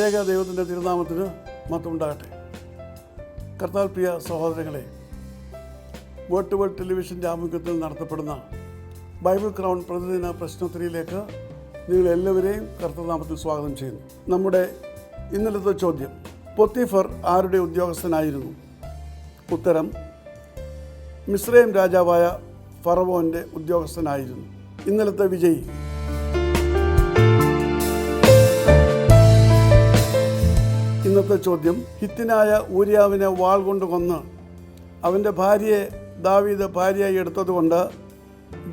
ത്രിയേക ദൈവത്തിൻ്റെ തിരുനാമത്തിന് മഹത്വമുണ്ടാകട്ടെ. കർത്താവിൽ പ്രിയ സഹോദരങ്ങളെ, വേർഡ് ടു വേർഡ് ടെലിവിഷൻ്റെ ആഭിമുഖ്യത്തിൽ നടത്തപ്പെടുന്ന ബൈബിൾ ക്രൗൺ പ്രതിദിന പ്രശ്നോത്തരിയിലേക്ക് നിങ്ങളെല്ലാവരെയും കർത്തൃനാമത്തിൽ സ്വാഗതം ചെയ്യുന്നു. നമ്മുടെ ഇന്നലത്തെ ചോദ്യം, പൊത്തിഫർ ആരുടെ ഉദ്യോഗസ്ഥനായിരുന്നു? ഉത്തരം, മിസ്രൈം രാജാവായ ഫറവോൻ്റെ ഉദ്യോഗസ്ഥനായിരുന്നു. ഇന്നലത്തെ വിജയി. ഇന്നത്തെ ചോദ്യം, ഹിത്തിനായ ഊരിയാവിനെ വാൾ കൊണ്ട് കൊന്ന് അവൻ്റെ ഭാര്യയെ ദാവീദ് ഭാര്യയായി എടുത്തതുകൊണ്ട്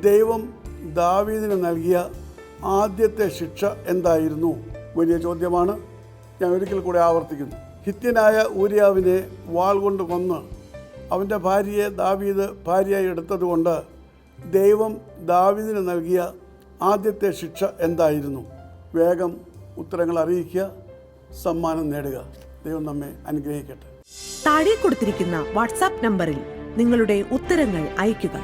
ദൈവം ദാവീദിന് നൽകിയ ആദ്യത്തെ ശിക്ഷ എന്തായിരുന്നു? വലിയ ചോദ്യമാണ്. ഞാൻ ഒരിക്കൽ കൂടെ ആവർത്തിക്കുന്നു. ഹിത്യനായ ഊരിയാവിനെ വാൾ കൊണ്ട് കൊന്ന് അവൻ്റെ ഭാര്യയെ ദാവീദ് ഭാര്യയായി എടുത്തതുകൊണ്ട് ദൈവം ദാവീദിന് നൽകിയ ആദ്യത്തെ ശിക്ഷ എന്തായിരുന്നു? വേഗം ഉത്തരങ്ങൾ അറിയിക്കുക, സമ്മാനം നേടുക. ദൈവം നമ്മെ അനുഗ്രഹിക്കട്ടെ. താഴെ കൊടുത്തിരിക്കുന്ന വാട്സാപ്പ് നമ്പറിൽ നിങ്ങളുടെ ഉത്തരങ്ങൾ അയയ്ക്കുക.